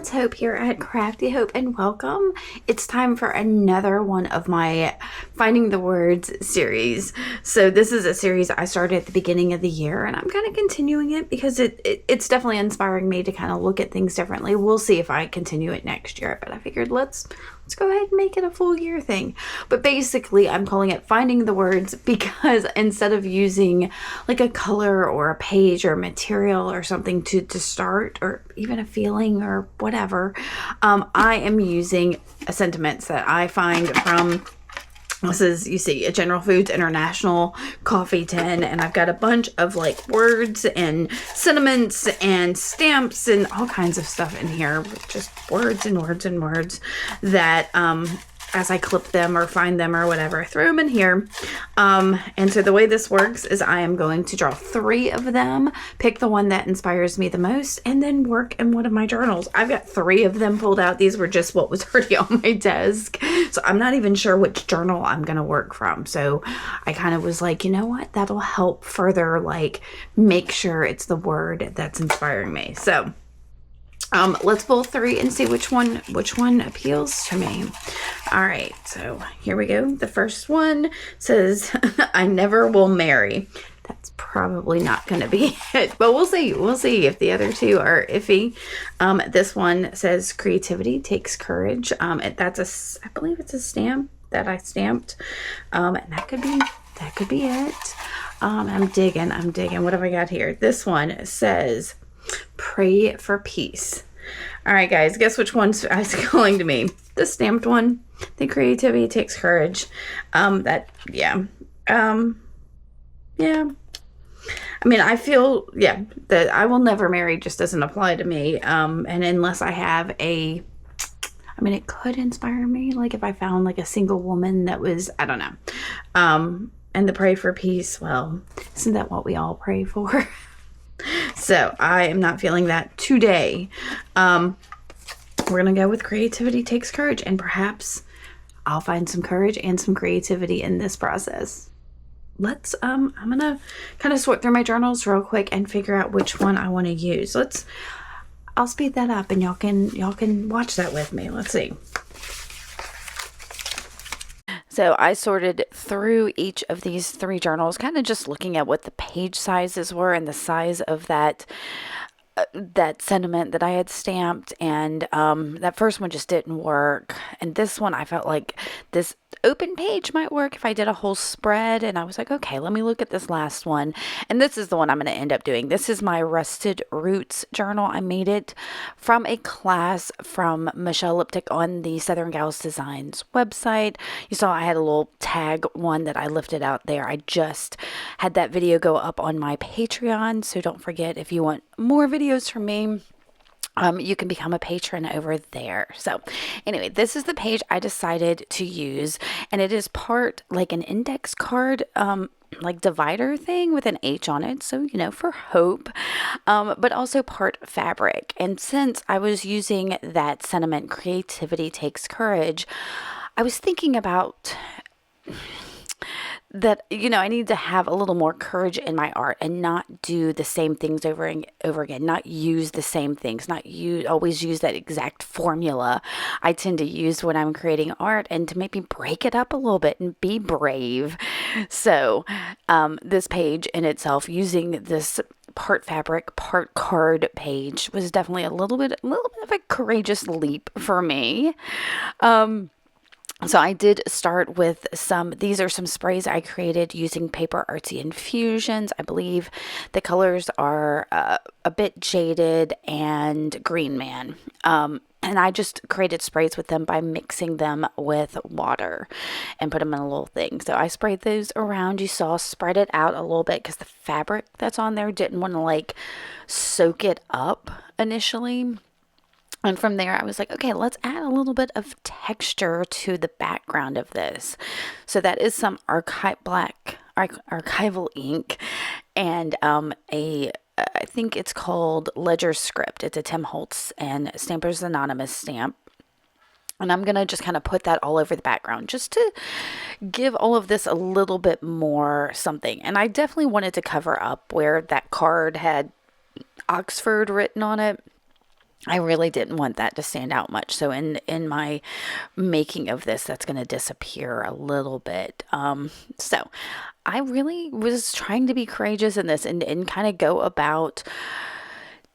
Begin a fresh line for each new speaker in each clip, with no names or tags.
it's Hope here at Crafty Hope, and welcome. It's time for another one of my Finding the Words series. So this is a series I started at the beginning of the year, and I'm kind of continuing it because it's definitely inspiring me to kind of look at things differently. We'll see if I continue it next year, but I figured let's go ahead and make it a full year thing. But basically, I'm calling it Finding the Words because instead of using like a color or a page or material or something to start, or even a feeling or whatever, I am using sentiments that I find from, this is, you see, a General Foods International coffee tin, and I've got a bunch of like words and sentiments and stamps and all kinds of stuff in here, just words and words and words that as I clip them or find them or whatever, I throw them in here. And so the way this works is I am going to draw 3 of them, pick the one that inspires me the most, and then work in one of my journals. I've got 3 of them pulled out. These were just what was already on my desk. So I'm not even sure which journal I'm going to work from. So I kind of was like, you know what? That'll help further, like, make sure it's the word that's inspiring me. So let's pull 3 and see which one appeals to me. All right, so here we go. The first one says, I never will marry. That's probably not going to be it, but we'll see. We'll see if the other 2 are iffy. This one says, creativity takes courage. That's I believe it's a stamp that I stamped. And that could be it. I'm digging. What have I got here? This one says, pray for peace. All right, guys, guess which one's calling to me? The stamped one. The creativity takes courage. Yeah. I mean, I feel, that I will never marry just doesn't apply to me. And unless I have it could inspire me. Like if I found like a single woman that was, I don't know. And the pray for peace, well, isn't that what we all pray for? So I am not feeling that today. We're going to go with creativity takes courage, and perhaps I'll find some courage and some creativity in this process. I'm going to kind of sort through my journals real quick and figure out which one I want to use. I'll speed that up and y'all can watch that with me. Let's see. So I sorted through each of these 3 journals, kind of just looking at what the page sizes were and the size of that sentiment that I had stamped, and that first one just didn't work, and this one I felt like this open page might work if I did a whole spread, and I was like, okay, let me look at this last one, and this is the one I'm going to end up doing. This is my Rusted Roots journal. I made it from a class from Michelle Liptick on the Southern Gals Designs website. You saw I had a little tag one that I lifted out there. I just had that video go up on my Patreon, so don't forget, if you want more videos from me, you can become a patron over there. So anyway, this is the page I decided to use, and it is part like an index card, like divider thing with an H on it. So, for hope, but also part fabric. And since I was using that sentiment, creativity takes courage, I was thinking about that, I need to have a little more courage in my art and not do the same things over and over again, not use the same things, always use that exact formula I tend to use when I'm creating art, and to maybe break it up a little bit and be brave. So this page in itself, using this part fabric, part card page, was definitely a little bit of a courageous leap for me. So I did start with these are some sprays I created using PaperArtsy Infusions. I believe the colors are a bit Jaded and Green Man. And I just created sprays with them by mixing them with water and put them in a little thing. So I sprayed those around. You saw, spread it out a little bit because the fabric that's on there didn't want to like soak it up initially. And from there, I was like, okay, let's add a little bit of texture to the background of this. So that is some archival ink and I think it's called Ledger Script. It's a Tim Holtz and Stampers Anonymous stamp. And I'm going to just kind of put that all over the background just to give all of this a little bit more something. And I definitely wanted to cover up where that card had Oxford written on it. I really didn't want that to stand out much. So in my making of this, that's going to disappear a little bit. So I really was trying to be courageous in this and kind of go about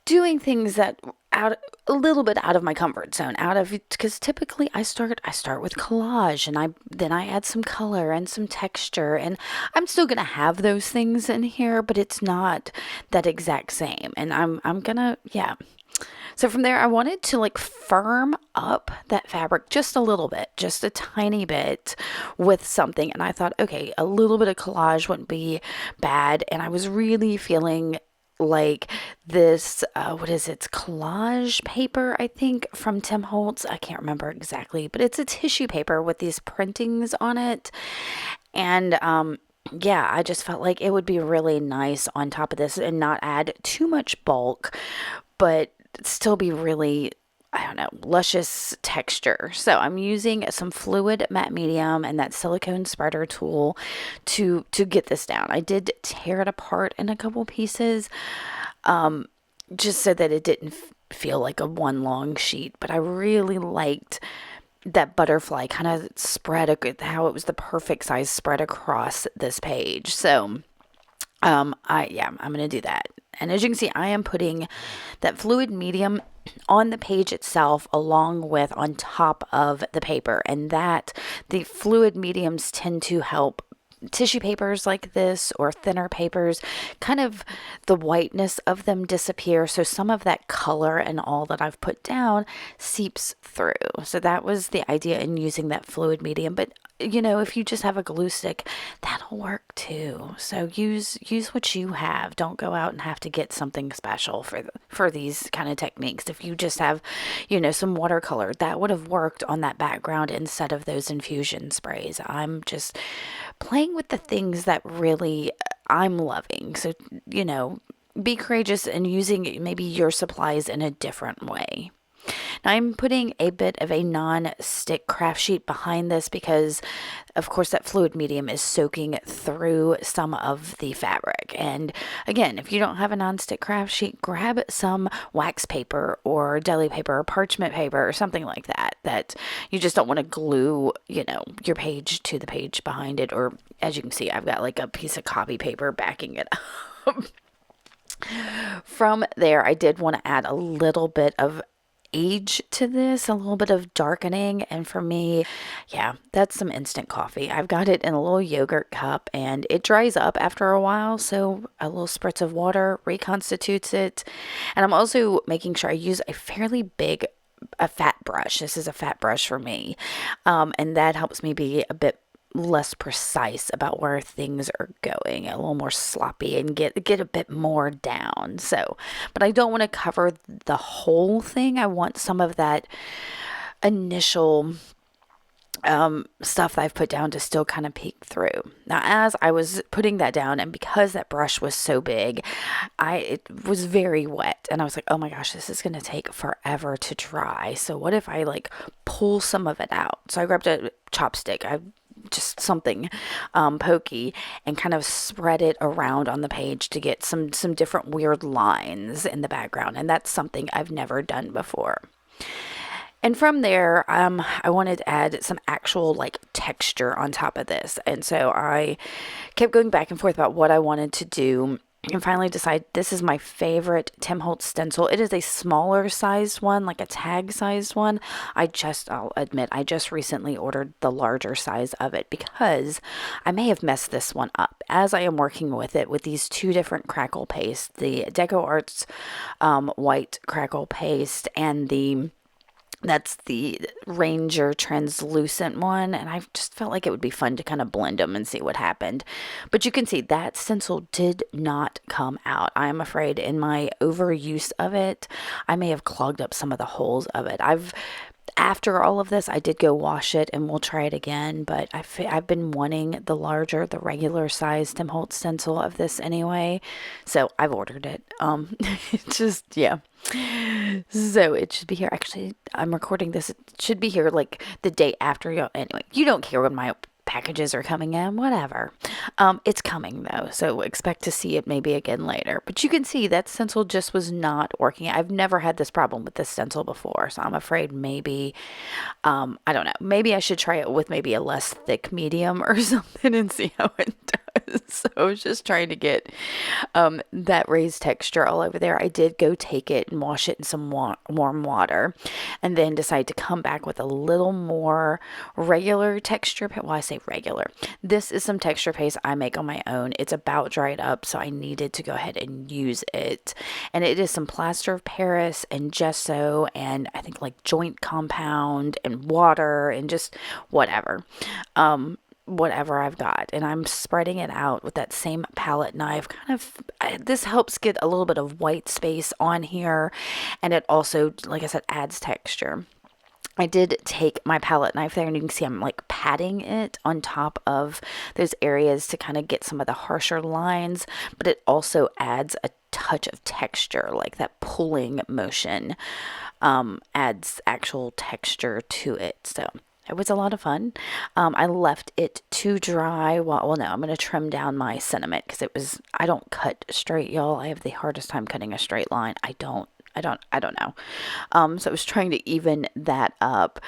doing things that out a little bit out of my comfort zone, out of, because typically I start with collage, and I add some color and some texture, and I'm still gonna have those things in here, but it's not that exact same. And I'm gonna, yeah. So from there, I wanted to like firm up that fabric just a little bit, just a tiny bit with something. And I thought, okay, a little bit of collage wouldn't be bad. And I was really feeling like this, what is it? It's collage paper, I think, from Tim Holtz. I can't remember exactly, but it's a tissue paper with these printings on it. And, yeah, I just felt like it would be really nice on top of this and not add too much bulk, but still be really, I don't know, luscious texture. So I'm using some fluid matte medium and that silicone spreader tool to get this down. I did tear it apart in a couple pieces, just so that it didn't feel like a one long sheet. But I really liked that butterfly kind of spread, how it was the perfect size spread across this page. So I'm going to do that. And as you can see, I am putting that fluid medium on the page itself along with on top of the paper. And that the fluid mediums tend to help tissue papers like this or thinner papers, kind of the whiteness of them disappear. So some of that color and all that I've put down seeps through. So that was the idea in using that fluid medium. But you know, if you just have a glue stick, that'll work too. So use what you have. Don't go out and have to get something special for these kind of techniques. If you just have, you know, some watercolor, that would have worked on that background instead of those infusion sprays. I'm just playing with the things that really I'm loving. So, you know, be courageous and using maybe your supplies in a different way. Now I'm putting a bit of a non-stick craft sheet behind this because, of course, that fluid medium is soaking through some of the fabric. And again, if you don't have a non-stick craft sheet, grab some wax paper or deli paper or parchment paper or something like that, that you just don't want to glue, you know, your page to the page behind it. Or as you can see, I've got like a piece of copy paper backing it up. From there, I did want to add a little bit of age to this, a little bit of darkening. And for me, yeah, that's some instant coffee. I've got it in a little yogurt cup and it dries up after a while. So a little spritz of water reconstitutes it. And I'm also making sure I use a fairly big, a fat brush. This is a fat brush for me. And that helps me be a bit less precise about where things are going, a little more sloppy, and get a bit more down. So, but I don't want to cover the whole thing. I want some of that initial stuff that I've put down to still kind of peek through. Now, as I was putting that down, and because that brush was so big, it was very wet, and I was like, oh my gosh, this is going to take forever to dry. So what if I like pull some of it out? So I grabbed a chopstick. Just something pokey, and kind of spread it around on the page to get some different weird lines in the background. And that's something I've never done before. And from there, I wanted to add some actual like texture on top of this. And so I kept going back and forth about what I wanted to do, and finally decided this is my favorite Tim Holtz stencil. It is a smaller sized one, like a tag sized one. I'll admit, I just recently ordered the larger size of it because I may have messed this one up as I am working with it with these two different crackle pastes, the DecoArt's white crackle paste and that's the Ranger translucent one, and I just felt like it would be fun to kind of blend them and see what happened. But you can see that stencil did not come out. I'm afraid in my overuse of it, I may have clogged up some of the holes of it. After all of this, I did go wash it, and we'll try it again, but I've been wanting the regular size Tim Holtz stencil of this anyway, so I've ordered it. Just, yeah. So it should be here. Actually, I'm recording this. It should be here like the day after. Anyway, you don't care when my packages are coming in, whatever. It's coming though, so expect to see it maybe again later. But you can see that stencil just was not working. I've never had this problem with this stencil before, so I'm afraid maybe, I don't know, maybe I should try it with maybe a less thick medium or something and see how it does. So I was just trying to get that raised texture all over there. I did go take it and wash it in some warm water, and then decide to come back with a little more regular texture. Well, I say regular. This is some texture paste I make on my own. It's about dried up, so I needed to go ahead and use it. And it is some plaster of Paris and gesso, and I think like joint compound and water and just whatever. Whatever I've got, and I'm spreading it out with that same palette knife. This helps get a little bit of white space on here, and it also, like I said, adds texture. I did take my palette knife there, and you can see I'm like patting it on top of those areas to kind of get some of the harsher lines, but it also adds a touch of texture, like that pulling motion adds actual texture to it. So it was a lot of fun. I left it to dry. Well, no, I'm going to trim down my sentiment because I don't cut straight, y'all. I have the hardest time cutting a straight line. I don't know. So I was trying to even that up.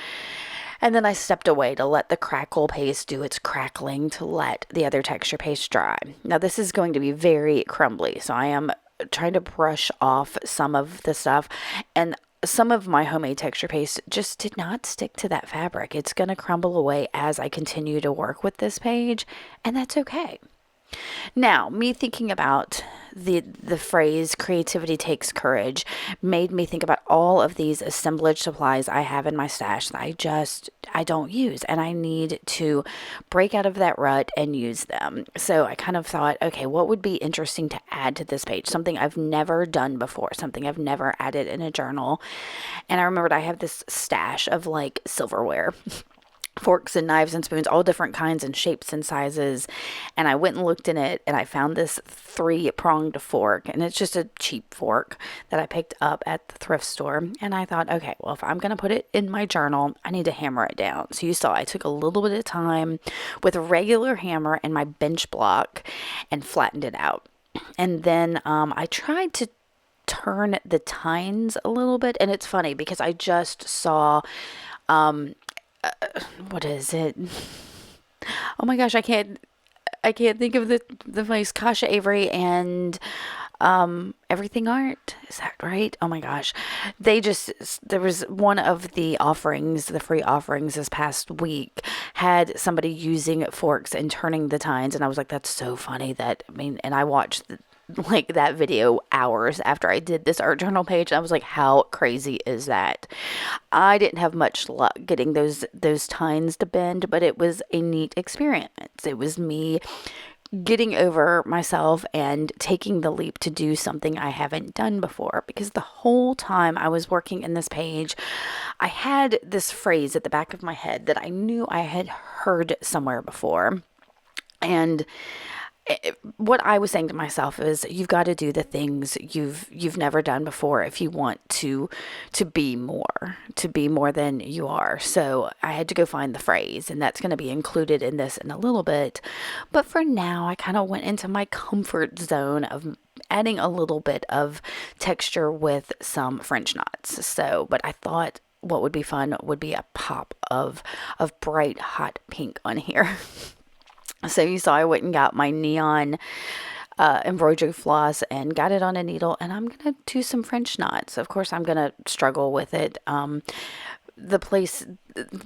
And then I stepped away to let the crackle paste do its crackling to let the other texture paste dry. Now this is going to be very crumbly, so I am trying to brush off some of the stuff, and some of my homemade texture paste just did not stick to that fabric. It's going to crumble away as I continue to work with this page, and that's okay. Now, me thinking about the phrase creativity takes courage made me think about all of these assemblage supplies I have in my stash that I don't use, and I need to break out of that rut and use them. So I kind of thought, okay, what would be interesting to add to this page? Something I've never done before, something I've never added in a journal. And I remembered I have this stash of like silverware. Forks and knives and spoons, all different kinds and shapes and sizes. And I went and looked in it, and I found this 3-pronged fork, and it's just a cheap fork that I picked up at the thrift store. And I thought, okay, well, if I'm going to put it in my journal, I need to hammer it down. So you saw I took a little bit of time with a regular hammer and my bench block and flattened it out. And then I tried to turn the tines a little bit. And it's funny because I just saw what is it? Oh my gosh, I can't think of the place. Kasha Avery and Everything Art, is that right? Oh my gosh, there was one of the offerings, the free offerings this past week, had somebody using forks and turning the tines, and I was like, that's so funny. And I watched like that video hours after I did this art journal page. I was like, how crazy is that? I didn't have much luck getting those tines to bend, but it was a neat experience. It was me getting over myself and taking the leap to do something I haven't done before, because the whole time I was working in this page, I had this phrase at the back of my head that I knew I had heard somewhere before. And what I was saying to myself is, you've got to do the things you've never done before if you want to be more than you are. So I had to go find the phrase, and that's going to be included in this in a little bit. But for now, I kind of went into my comfort zone of adding a little bit of texture with some French knots. So, but I thought what would be fun would be a pop of bright hot pink on here. So you saw I went and got my neon embroidery floss and got it on a needle, and I'm going to do some French knots. Of course, I'm going to struggle with it.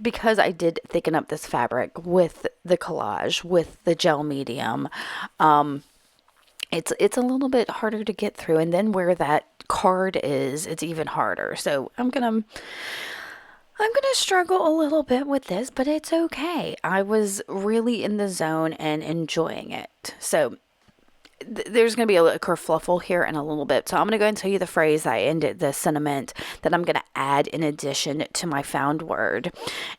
Because I did thicken up this fabric with the collage, with the gel medium, it's a little bit harder to get through. And then where that card is, it's even harder. So I'm going to struggle a little bit with this, but it's okay. I was really in the zone and enjoying it. So there's going to be a kerfluffle here in a little bit. So I'm going to go and tell you the phrase I ended the sentiment that I'm going to add in addition to my found word.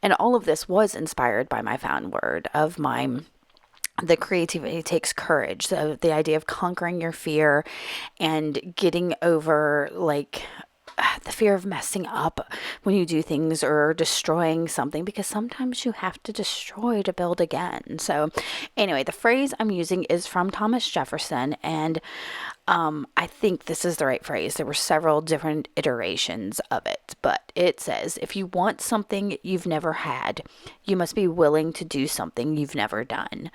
And all of this was inspired by my found word of the creativity takes courage. So the idea of conquering your fear and getting over the fear of messing up when you do things or destroying something, because sometimes you have to destroy to build again. So anyway, the phrase I'm using is from Thomas Jefferson, and I think this is the right phrase. There were several different iterations of it, but it says, if you want something you've never had, you must be willing to do something you've never done.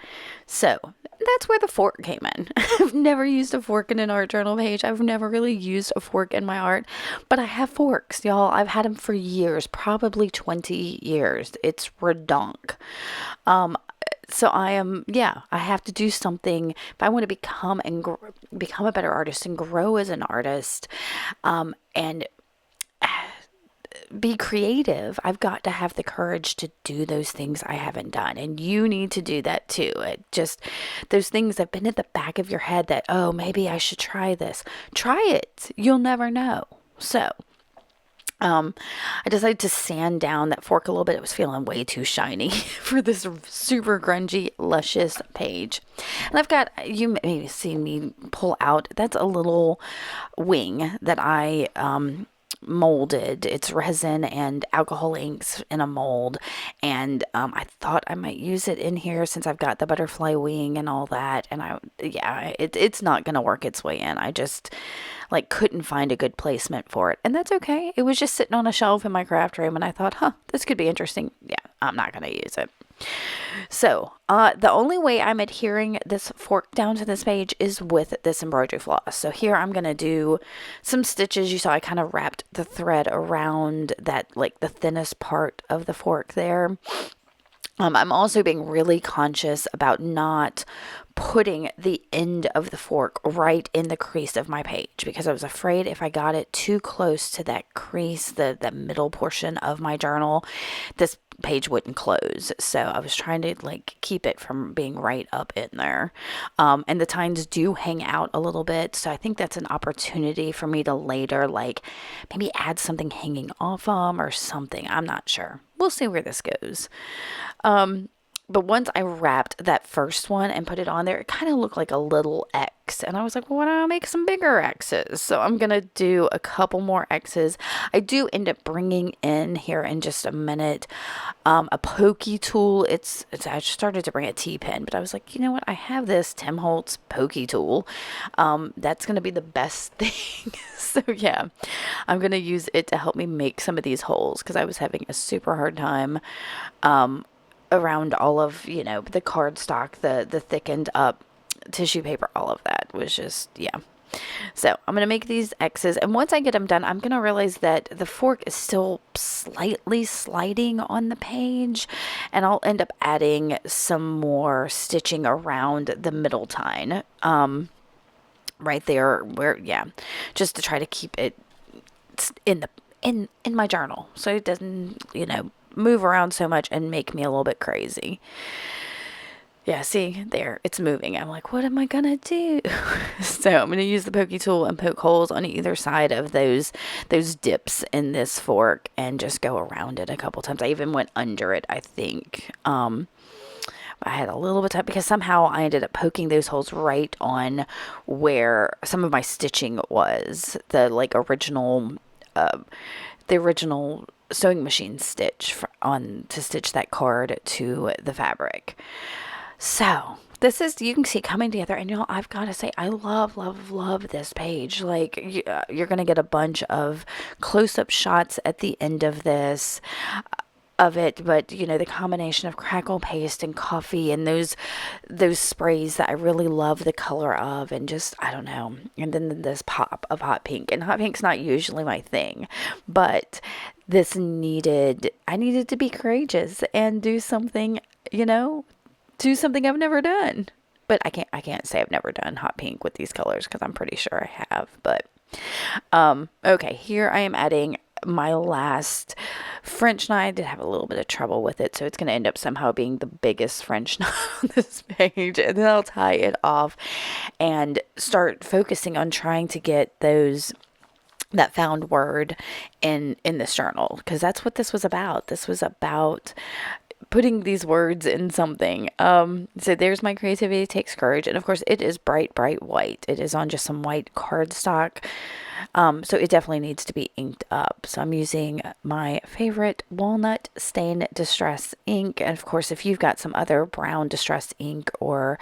So that's where the fork came in. I've never used a fork in an art journal page. I've never really used a fork in my art, but I have forks, y'all. I've had them for years, probably 20 years. It's redonk. So I have to do something if I want to become become a better artist and grow as an artist, and be creative. I've got to have the courage to do those things I haven't done. And you need to do that too. It just, those things have been at the back of your head that, oh, maybe I should try this. Try it. You'll never know. So, I decided to sand down that fork a little bit. It was feeling way too shiny for this super grungy, luscious page. And I've got, you may see me pull out, that's a little wing that I, molded. It's resin and alcohol inks in a mold, and I thought I might use it in here since I've got the butterfly wing and all that, and it's not gonna work its way in. I just couldn't find a good placement for it, and that's okay. It was just sitting on a shelf in my craft room, and I thought, this could be interesting. Yeah, I'm not gonna use it. So, the only way I'm adhering this fork down to this page is with this embroidery floss. So here I'm going to do some stitches. You saw I kind of wrapped the thread around that, the thinnest part of the fork there. I'm also being really conscious about not putting the end of the fork right in the crease of my page, because I was afraid if I got it too close to that crease, the middle portion of my journal, this page wouldn't close. So I was trying to keep it from being right up in there. And the tines do hang out a little bit. So I think that's an opportunity for me to later maybe add something hanging off them or something. I'm not sure. We'll see where this goes. But once I wrapped that first one and put it on there, it kind of looked like a little X. And I was like, well, why don't I make some bigger X's? So I'm going to do a couple more X's. I do end up bringing in here in just a minute a pokey tool. I started to bring a T-pen, but I was like, you know what? I have this Tim Holtz pokey tool. That's going to be the best thing. So yeah, I'm going to use it to help me make some of these holes, because I was having a super hard time around all of, the cardstock, the thickened up tissue paper, all of that was just, yeah. So I'm going to make these X's, and once I get them done, I'm going to realize that the fork is still slightly sliding on the page, and I'll end up adding some more stitching around the middle tine, right there where, just to try to keep it in my journal so it doesn't, move around so much and make me a little bit crazy. Yeah, see, there, it's moving. I'm like, what am I gonna do? So I'm gonna use the pokey tool and poke holes on either side of those dips in this fork and just go around it a couple times. I even went under it, I think. I had a little bit of time, because somehow I ended up poking those holes right on where some of my stitching was. The original sewing machine stitch to stitch that card to the fabric. So this is, you can see, coming together, and I've got to say, I love, love, love this page. You're going to get a bunch of close-up shots at the end of this, of it, but the combination of crackle paste and coffee and those sprays that I really love the color of, and just, I don't know, and then this pop of hot pink, and hot pink's not usually my thing, but I needed to be courageous and do something I've never done. But I can't say I've never done hot pink with these colors, because I'm pretty sure I have. But okay, here I am adding my last French knot. I did have a little bit of trouble with it, so it's going to end up somehow being the biggest French knot on this page, and then I'll tie it off and start focusing on trying to get that found word in this journal, because that's what this was about. This was about putting these words in something. So there's my creativity takes courage. And of course it is bright, bright white. It is on just some white cardstock. So it definitely needs to be inked up. So I'm using my favorite walnut stain distress ink. And of course, if you've got some other brown distress ink or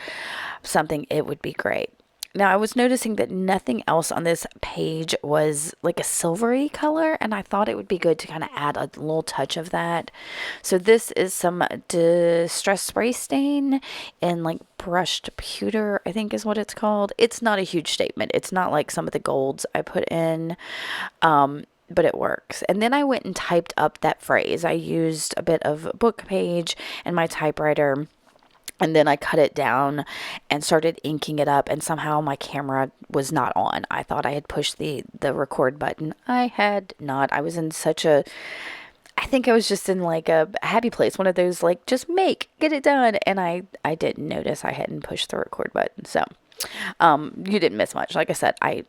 something, it would be great. Now, I was noticing that nothing else on this page was like a silvery color, and I thought it would be good to kind of add a little touch of that. So this is some Distress Spray Stain in like brushed pewter, I think is what it's called. It's not a huge statement. It's not like some of the golds I put in, but it works. And then I went and typed up that phrase. I used a bit of book page and my typewriter. And then I cut it down and started inking it up, and somehow my camera was not on. I thought I had pushed the record button. I had not. I was in such a, I think I was just in like a happy place. One of those like, just get it done. And I didn't notice I hadn't pushed the record button. So you didn't miss much. Like I said, I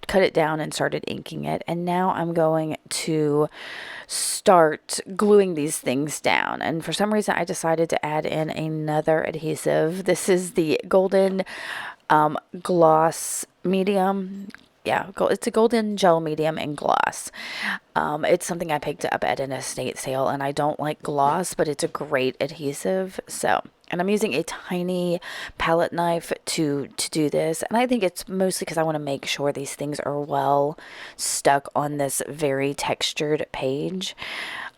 cut it down and started inking it. And now I'm going to start gluing these things down. And for some reason, I decided to add in another adhesive. This is the Golden Gloss Medium. Yeah, it's a golden gel medium in gloss. It's something I picked up at an estate sale, and I don't like gloss, but it's a great adhesive. So, and I'm using a tiny palette knife to do this, and I think it's mostly because I want to make sure these things are well stuck on this very textured page.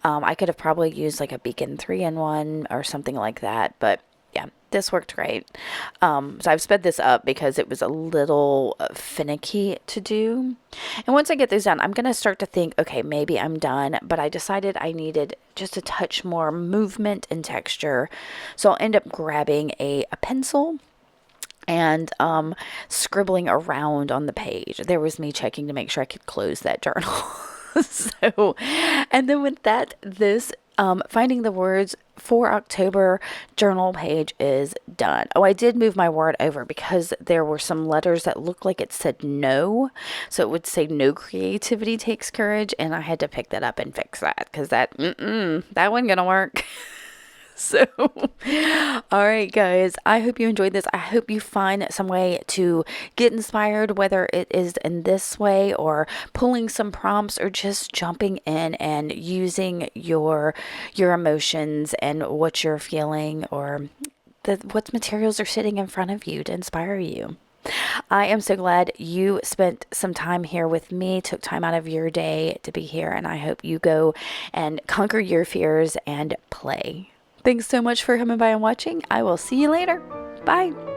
I could have probably used like a Beacon 3-in-1 or something like that, but yeah, this worked great. So I've sped this up because it was a little finicky to do. And once I get these done, I'm going to start to think, okay, maybe I'm done. But I decided I needed just a touch more movement and texture. So I'll end up grabbing a pencil and scribbling around on the page. There was me checking to make sure I could close that journal. So, and then with that, this finding the words for October journal page is done. Oh, I did move my word over because there were some letters that looked like it said no. So it would say no creativity takes courage. And I had to pick that up and fix that because that wasn't going to work. So, all right, guys, I hope you enjoyed this. I hope you find some way to get inspired, whether it is in this way or pulling some prompts or just jumping in and using your emotions and what you're feeling or what materials are sitting in front of you to inspire you. I am so glad you spent some time here with me, took time out of your day to be here, and I hope you go and conquer your fears and play. Thanks so much for coming by and watching. I will see you later. Bye.